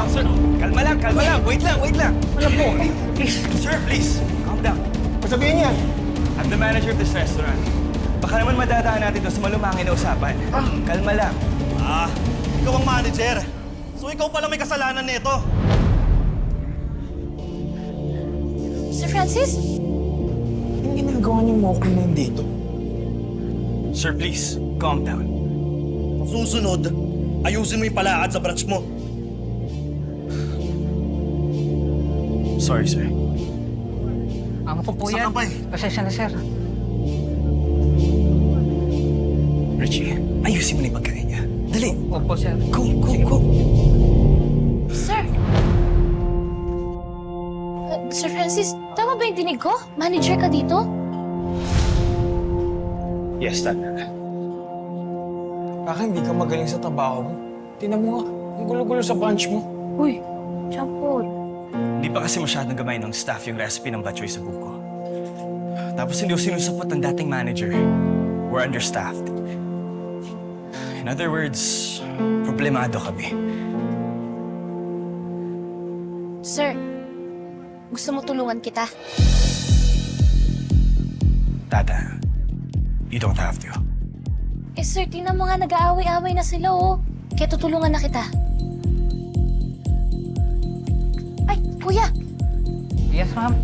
Sir, kalma lang, kalma lang. Wait lang, wait lang. Ano po? Please. Sir, please, calm down. Pasabihin niya. I'm the manager of this restaurant. Baka naman madadaan natin to sa malumangin na usapan. Kalma lang. Ikaw ang manager. So ikaw pala may kasalanan nito. Sir Francis? Yung ginagawa niyo mo na yun dito. Sir, please, calm down. Susunod, ayusin mo yung palaad sa branch mo. Sorry, sir. Amo ko po Saan yan. ka ba eh? Pasensya na, sir. Richie, ayusin mo na yung pagkain niya. Dali. Opo, sir. Go, go, go. Sir? Sir Francis, tama ba yung dinig ko? Manager ka dito? Yes, tama. Baka hindi ka magaling sa trabaho mo. Tingnan mo nga, ang gulo-gulo sa branch mo. Uy, Champol. Hindi pa kasi masyadong gamay ng staff yung recipe ng batchoy sa buko. Tapos hindi ko sinusupot ng dating manager. We're understaffed. In other words, problemado kami. Sir, gusto mo tulungan kita? Tata, you don't have to. Eh sir, tingnan mo nga nag-aaway-aaway na sila oh. Kaya tutulungan na kita. Ay, kuya! Yes, ma'am.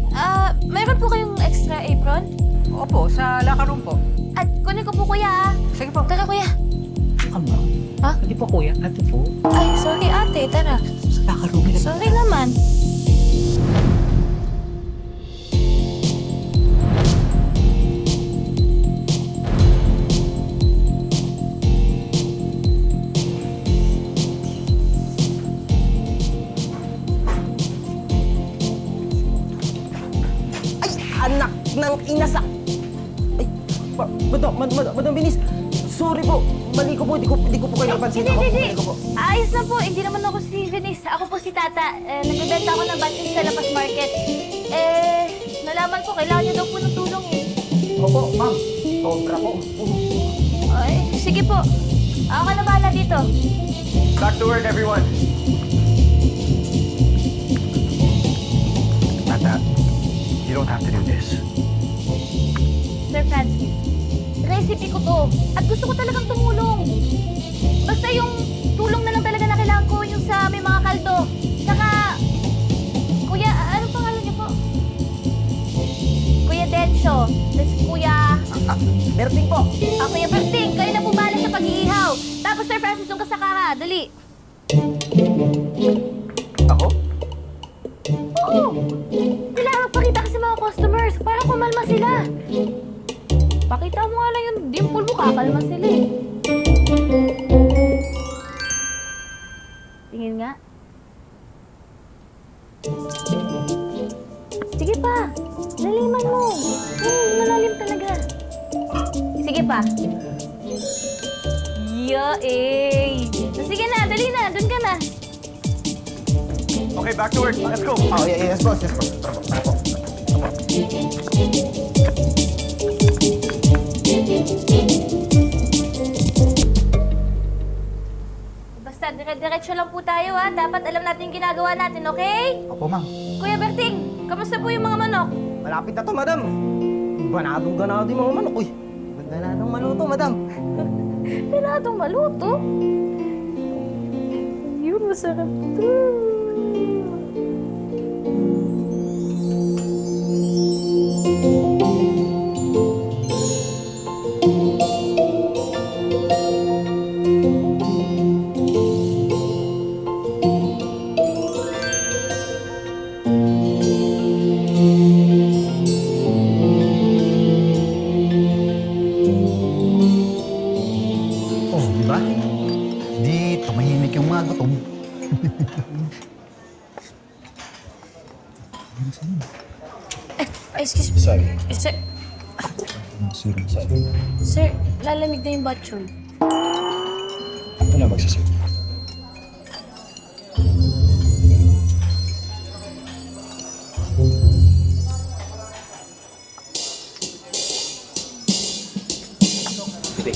Mayroon po kayong extra apron? Opo, sa locker room po. At kunin ko po kuya ah. Sige po. Tara kuya. Saka, ma'am. Ha? Hindi po, kuya. Ate po. Ay, sorry ate, tara. Sa locker room nila. Sorry naman. Ay, anak ng inasak! Ay, Madam Binis, sorry po. Mali ko po, di ko po kayo napansin. Ako po, mali ko po. Ayos na po, hindi naman ako si Venice. Ako po si Tata. Nagbebenta ako ng batteries sa Lapas Market. Nalaman ko, kailangan niyo daw po ng tulong eh. Opo, ma'am. Sobra po. Ay, sige po. Ako ka na bahala dito. Back to work, everyone. Tata, you don't have to do this. Sir Francis, recipe ko to. At gusto ko talagang tumulong. Basta yung tulong na lang talaga na kailangan ko, yung sa may mga kaldo. Saka, Kuya, anong pangalan niyo po? Kuya Dencio. Tapos Kuya... Berting po. Kuya Berting, kayo na pumala sa pag-iihaw. Tapos Sir Francis, doon ka sa kaha. Dali. Ako? Oo. Kailangan magpakita ka sa mga customers para kumalma sila. Pakita mo nga lang yung dimple mo, kakalma sila eh. Tingin nga. Sige pa. Laliman mo. Malalim talaga. Sige pa. Sige na, dali na. Doon ka na. Okay, back to work. Let's go. Oh, yes, boss. Yes, boss. Tara po. Basta dire-diretso lang po tayo ha. Dapat alam natin yung ginagawa natin, okay? Opo, ma'am. Kuya Berting, kamusta po yung mga manok? Malapit na to, madam. Ganadong-ganado yung mga manok. Uy, ganda na ng maluto, madam. Pinadong maluto? Yun, masarap to. Oh, di ba? Di tumahimik yung mga gutom. Excuse me. Sorry. Sir, Sorry. sir, lalamig na yung batchoy. Ako na magsaserve. Sige.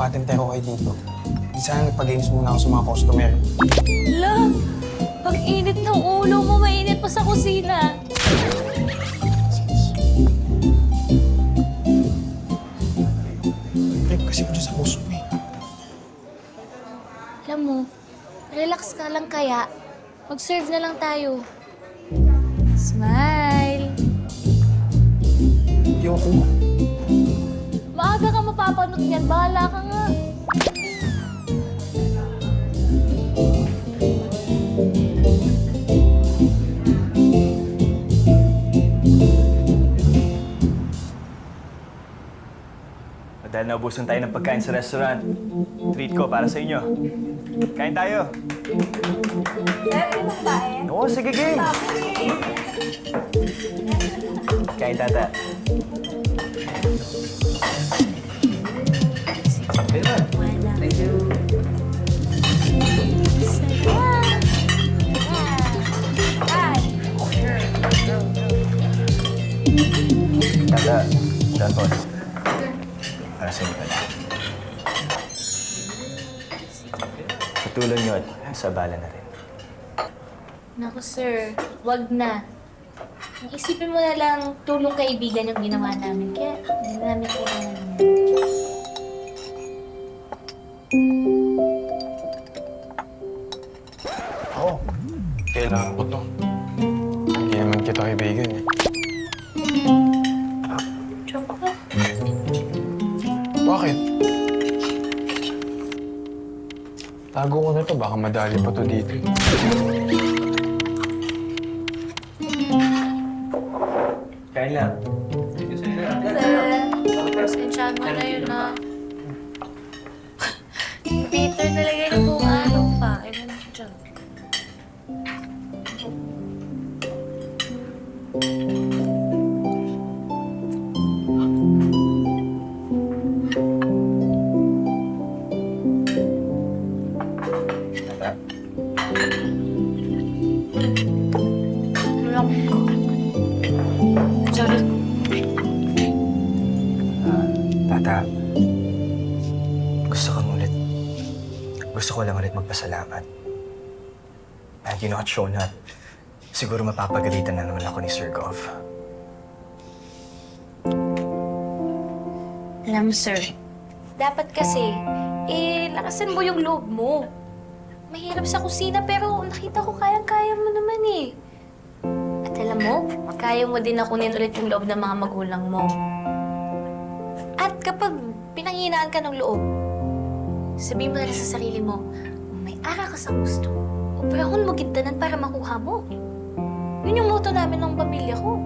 patentero kayo dito. Di sana nagpa-games muna ako sa mga customer. Hala, pag-init ng ulo mo, mainit pa sa kusina. Trip kasi ko dyan sa puso mo eh. Alam mo, relax ka lang kaya. Mag-serve na lang tayo. Smile. Ayoko. Maaga ka mapapanood yan. Bahala ka nga. Dahil naubusan tayo ng pagkain sa restaurant, treat ko para sa inyo. Kain tayo. Oo, sige, game. Kain, tata. Tata, John Paul. Para sa inyo pala. Sa tulong nyo at sa bala na rin. Naku, sir. Wag na. Isipin mo na lang tulong kaibigan yung ginawa namin. Kaya hindi na namin kailangan yun. Oo. Kailangan ko to. Hindi naman kita kaibigan eh. Chocolate. Bakit? Tago ko na to, baka madali pa to dito. Kain lang. Pasensyahan mo na yun, ha? Bitter talaga yung buong araw pa. Ewan ko dyan. Tata. Wala ko. Sorry. Tata, gusto ko lang ulit magpasalamat. Dahil you know at shown up, siguro mapapagalitan na naman ako ni Sir Gov. Alam mo, sir, dapat kasi, lakasan mo yung loob mo. Mahirap sa kusina pero nakita ko kayang-kaya mo naman eh. At alam mo, kaya mo din nakunin ulit yung loob ng mga magulang mo. At kapag pinanghinaan ka ng loob, sabihin mo na lang sa sarili mo, may ara ka sa gusto. Operahon mo gintanan para makuha mo. Yun yung motto namin ng pamilya ko.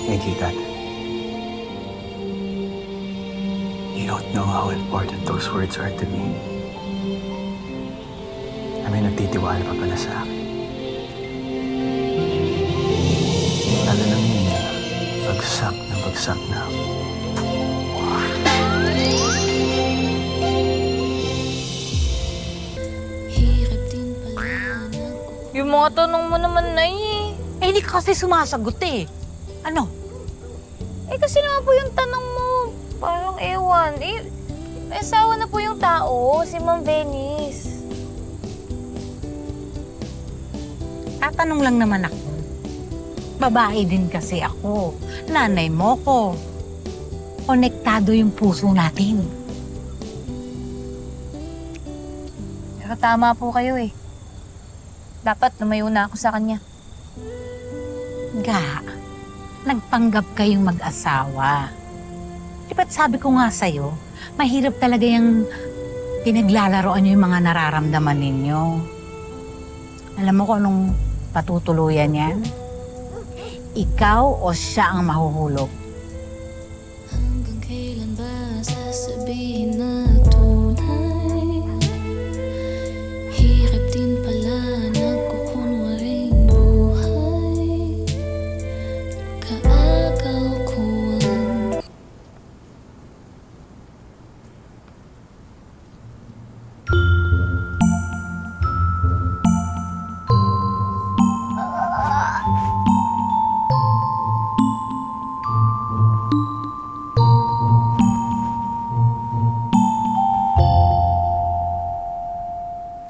Thank you, Dad. You don't know how important those words are to me. Na may nagtitiwala pa pala sa akin. Lalo na ngayon, bagsak na ako. Yung mga tanong mo naman na eh. Hindi ka kasi sumasagot eh. Ano? Kasi naman po yung tanong mo, parang ewan. May asawa na po yung tao, si Ma'am Venice. Tatanong lang naman ako. Babae din kasi ako. Nanay mo ko. Konektado yung puso natin. Pero tama po kayo eh. Dapat lumayo na ako sa kanya. Ga, nagpanggap kayong mag-asawa. Di ba't sabi ko nga sa'yo, mahirap talaga yung pinaglalaroan nyo yung mga nararamdaman ninyo. Alam mo kung anong patutuluyan yan? Ikaw o siya ang mahuhulog? Hanggang kailan ba sasabihin na tunay? Hirap din pala nagkukunwari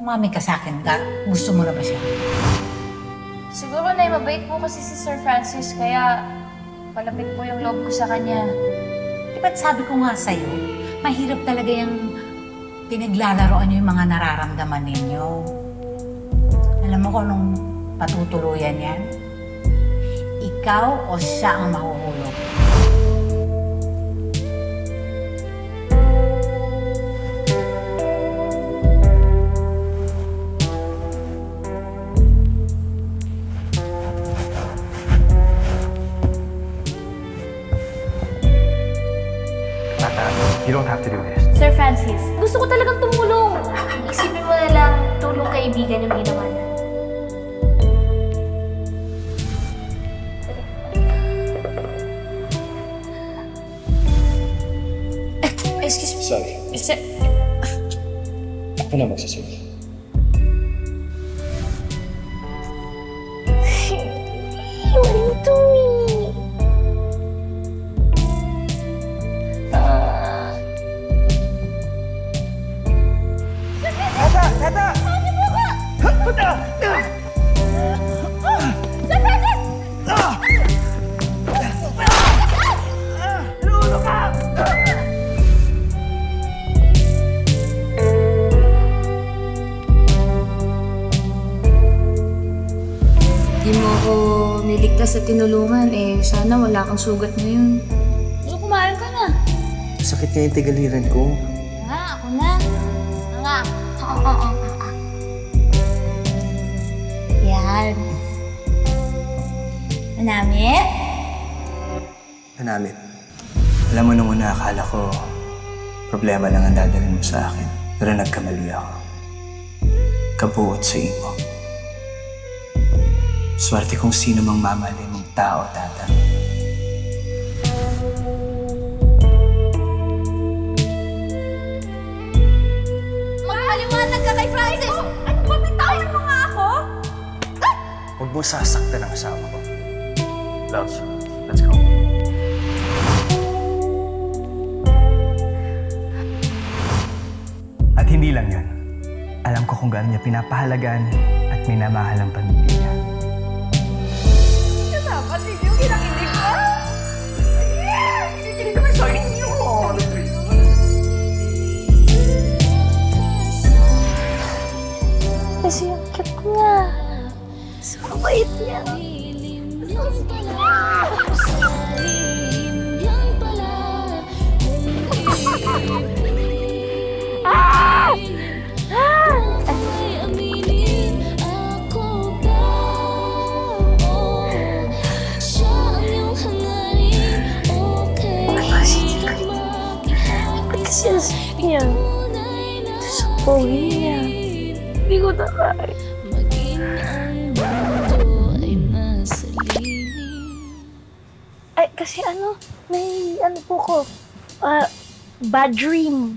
Umami ka sa akin, gusto mo na ba siya? Siguro na mabait po kasi si Sir Francis, kaya palapit po yung loob ko sa kanya. Di ba't sabi ko nga sa'yo, mahirap talaga yung pinaglalaroan niyo yung mga nararamdaman ninyo. Alam mo kung anong patutuluyan yan? Ikaw o siya ang mahuhulog? Tata, you don't have to do this. Sir Francis, gusto ko talagang tumulong. Isipin mo na lang, tulong kaibigan yung ginawa niya. Excuse me. Sorry. Sir, Ako na magsasabi. Di mo ako niligtas at tinulungan, sana wala kang sugat ngayon. gusto kumain ka na. Sakit nga yung tigaliran ko. Nga, ako na. Nga. Oo. Yan. Manamit? Hanamit. Alam mo, nung una akala ko problema lang ang dadalhin mo sa akin. Pero nagkamali ako. Kabuot sa imo. Swerte kung sino mang mamahalin mong tao, tata. Magpaliwanag ka kay Francis! Ano ba, bitawan mo nga ako? Huwag mo sasaktan ang asawa ko. Love, let's go. At hindi lang yun. Alam ko kung gaano niya pinapahalagan at minamahal ang pamilya niya. Dapat din yung kinakinig ko. Kinikinig naman sa inyo. Kasi ang cute niya. So mabait niya. Kasi ang sakit niya. Ito sa pogi niya. Hindi ko na kaya. Ay, kasi may po ko. Bad dream.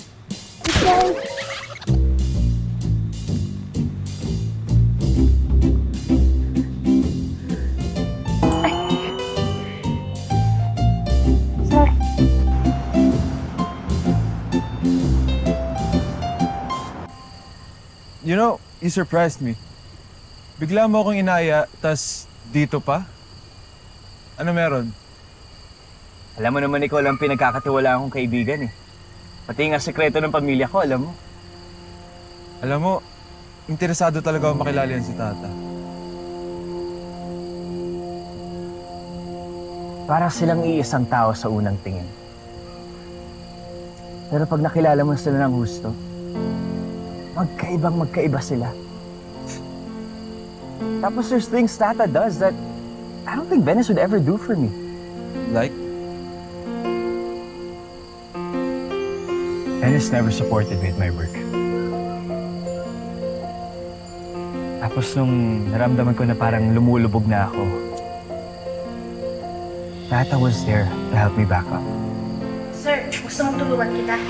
Ay, sorry. You know, you surprised me. Bigla mo akong inaya, tas dito pa? Ano meron? Alam mo naman ikaw lang pinagkakatiwala akong kaibigan eh. Pati nga sekreto ng pamilya ko, alam mo. Alam mo, interesado talaga ako makilala yan si Tata. Para silang iisang tao sa unang tingin. Pero pag nakilala mo sila ng gusto, magkaiba sila. Tapos there's things Tata does that I don't think Venice would ever do for me. Like? Venice never supported me at my work. Tapos nung naramdaman ko na parang lumulubog na ako, Tata was there to help me back up. Sir, gusto mong tulungan kita?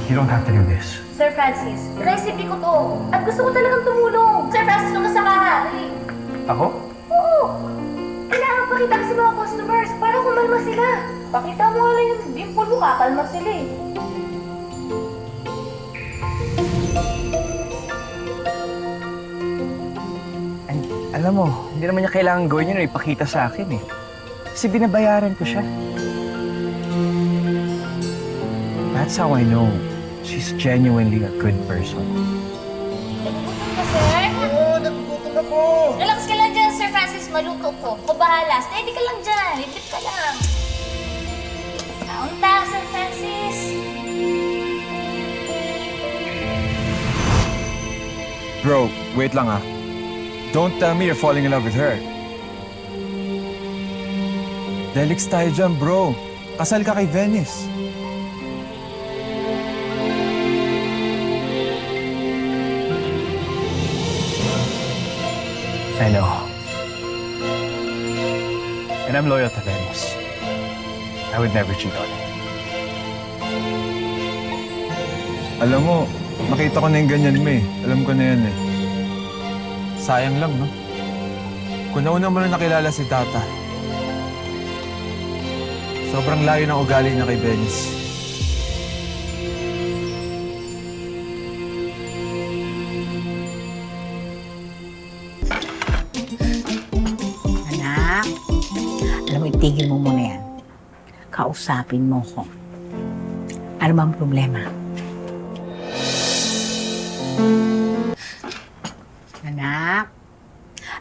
You don't have to do this. Sir Francis, recipe ko to. At gusto ko talagang tumulong. Sir Francis, nung kasama ka. Dali. Ako? Oo. Kailangan pakita ka sa mga customers para kumalma sila. Pakita mo nga lang yung dimple mo, kakalma sila eh. Alam mo, hindi naman niya kailangan gawin yun o ipakita sa akin eh. Kasi binabayaran ko siya. That's how I know she's genuinely a good person. Sir? Oo, nagugutom ako. Relax ka lang dyan, Sir Francis. Maluto ko. Ako bahala. Steady ka lang dyan. Idlip ka lang. Kaunta, Sir Francis. Bro, wait lang ah. Don't tell me you're falling in love with her. Delix tayo dyan, bro. Kasal ka kay Venice. I know. And I'm loyal to Venice. I would never cheat on her. Alam mo, nakita ko na yung ganyan mo eh. Alam ko na yan eh. Sayang lang, no? Kung nauna mo na nakilala si Tata, sobrang layo ng ugali niya kay Venice. Anak, alam mo, itigil mo muna yan. Kausapin mo ko. Ano ba ang problema? Anak,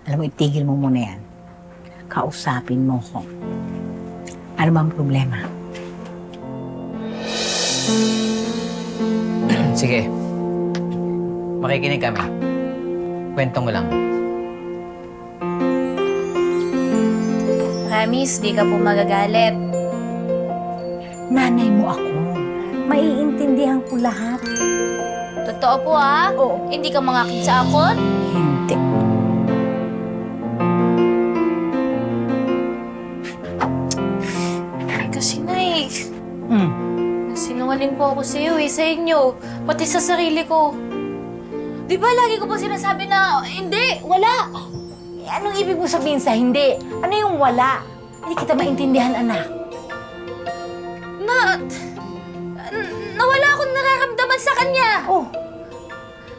alam mo, itigil mo muna yan. Kausapin mo ko. Ano ba ang problema? Sige. Makikinig kami. Kwento mo lang. Promise, di ka po magagalit. Nanay mo ako. Maiintindihan ko lahat. Totoo po ah? Oo. Hindi ka mangakit sa akon? Hindi. Kasi Nay, Hmm. sinungaling po ako sa iyo sa inyo, pati sa sarili ko. Di ba lagi ko po sinasabi na, hindi, wala. Eh, anong ibig mo sabihin sa hindi? Ano yung wala? Hindi kita maintindihan, anak. Nawala akong nararamdaman sa kanya. Oh,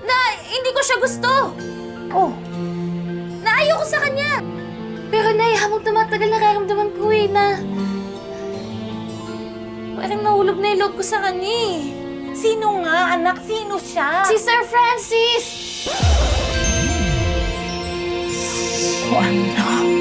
Na hindi ko siya gusto. oh. Na ayoko sa kanya. Pero Nay, habang tumatagal nararamdaman ko na parang nahulog na yung loob ko sa kanya eh. Sino nga, anak? Sino siya? Si Sir Francis! Oh, anak.